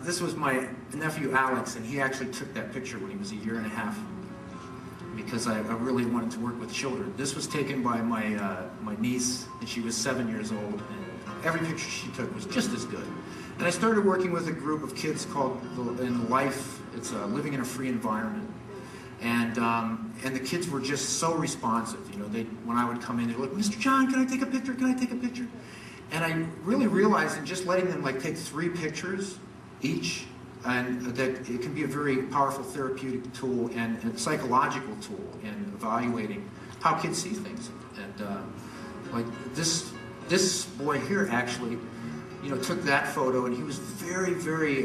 this was my nephew Alex, and he actually took that picture when he was 1.5 years, because I really wanted to work with children. This was taken by my niece, and she was 7 years old, and every picture she took was just as good. And I started working with a group of kids called in Life. It's Living in a Free Environment, and the kids were just so responsive. You know, when I would come in, they'd look, Mr. John, can I take a picture? Can I take a picture? And I really realized in just letting them like take 3 pictures each, and that it can be a very powerful therapeutic tool and a psychological tool in evaluating how kids see things. And like this boy here actually, you know, took that photo, and he was very, very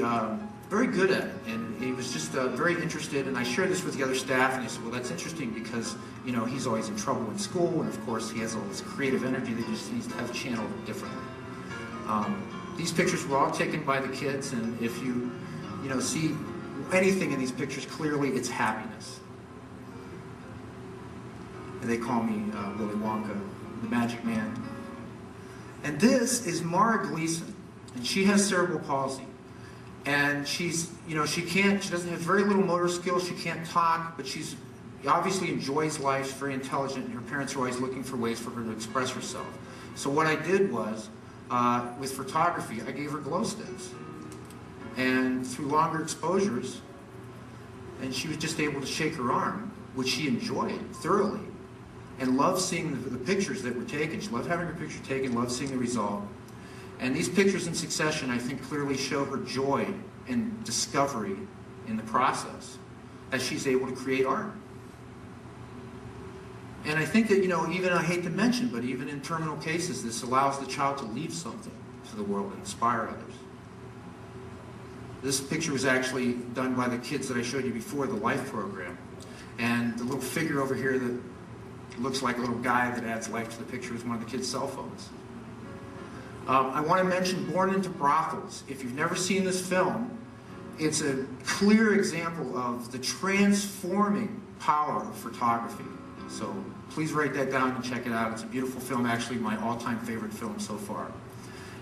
good at it, and he was just very interested. And I shared this with the other staff, and they said, well, that's interesting because, you know, he's always in trouble in school, and of course he has all this creative energy that he just needs to have channeled differently. These pictures were all taken by the kids, and if you know, see anything in these pictures, clearly it's happiness. And they call me Willy Wonka, the Magic Man. And this is Mara Gleason, and she has cerebral palsy. And she's, you know, she doesn't have very little motor skills, she can't talk, but she's obviously enjoys life, she's very intelligent, and her parents are always looking for ways for her to express herself. So what I did was, with photography, I gave her glow sticks. And through longer exposures, and she was just able to shake her arm, which she enjoyed thoroughly, and loved seeing the pictures that were taken. She loved having her picture taken, loved seeing the result. And these pictures in succession, I think, clearly show her joy and discovery in the process as she's able to create art. And I think that, you know, even, I hate to mention, but even in terminal cases, this allows the child to leave something to the world and inspire others. This picture was actually done by the kids that I showed you before, the Life program. And the little figure over here that looks like a little guy that adds life to the picture is one of the kids' cell phones. I want to mention Born into Brothels. If you've never seen this film, it's a clear example of the transforming power of photography. So please write that down and check it out. It's a beautiful film, actually my all-time favorite film so far.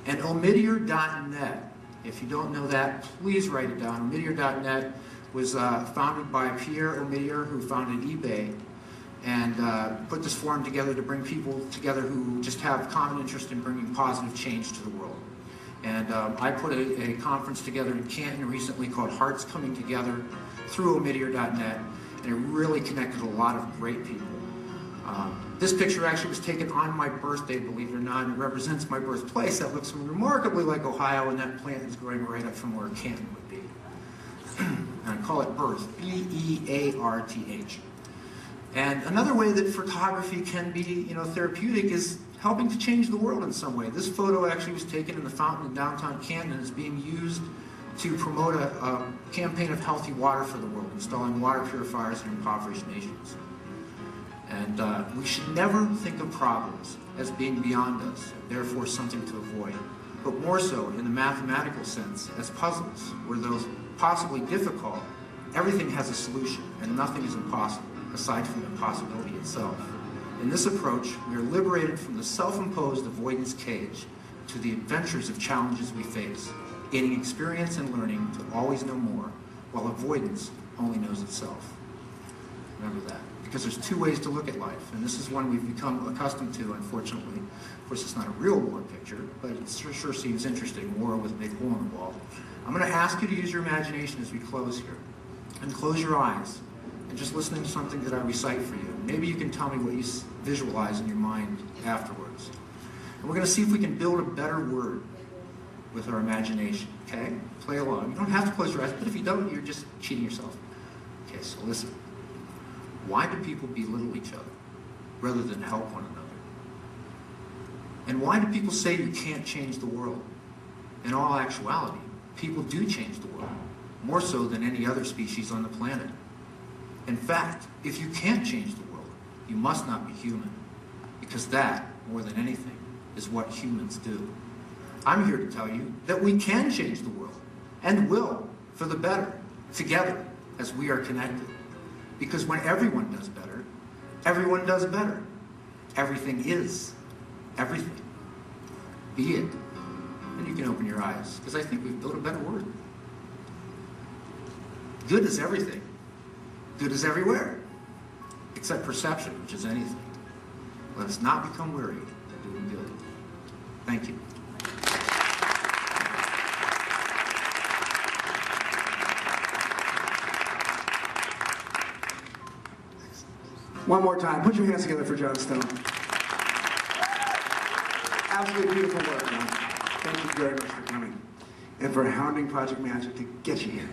And Omidyar.net, if you don't know that, please write it down. Omidyar.net was founded by Pierre Omidyar, who founded eBay, and put this forum together to bring people together who just have common interest in bringing positive change to the world. And I put a conference together in Canton recently called Hearts Coming Together through Omidyar.net, and it really connected a lot of great people. This picture actually was taken on my birthday, believe it or not, and it represents my birthplace. That looks remarkably like Ohio, and that plant is growing right up from where Canton would be. And I call it Birth, B-E-A-R-T-H. And another way that photography can be, you know, therapeutic is helping to change the world in some way. This photo actually was taken in the fountain in downtown Canton and is being used to promote a campaign of healthy water for the world, installing water purifiers in impoverished nations. And we should never think of problems as being beyond us, therefore something to avoid, but more so in the mathematical sense as puzzles, where those possibly difficult, everything has a solution and nothing is impossible, aside from impossibility itself. In this approach, we are liberated from the self-imposed avoidance cage to the adventures of challenges we face, gaining experience and learning to always know more, while avoidance only knows itself. Remember that. Because there's 2 ways to look at life, and this is one we've become accustomed to, unfortunately. Of course, it's not a real war picture, but it sure seems interesting, war with a big hole in the wall. I'm going to ask you to use your imagination as we close here, and close your eyes, and just listen to something that I recite for you. Maybe you can tell me what you visualize in your mind afterwards. And we're going to see if we can build a better word with our imagination, okay? Play along. You don't have to close your eyes, but if you don't, you're just cheating yourself. Okay, so listen. Why do people belittle each other rather than help one another? And why do people say you can't change the world? In all actuality, people do change the world, more so than any other species on the planet. In fact, if you can't change the world, you must not be human, because that, more than anything, is what humans do. I'm here to tell you that we can change the world, and will, for the better, together, as we are connected. Because when everyone does better, everyone does better. Everything is everything. Be it. And you can open your eyes, because I think we've built a better word. Good is everything. Good is everywhere, except perception, which is anything. Let us not become weary of doing good. Thank you. One more time, put your hands together for John Stone. Absolutely beautiful work, John. Thank you very much for coming and for hounding Project Magic to get you here.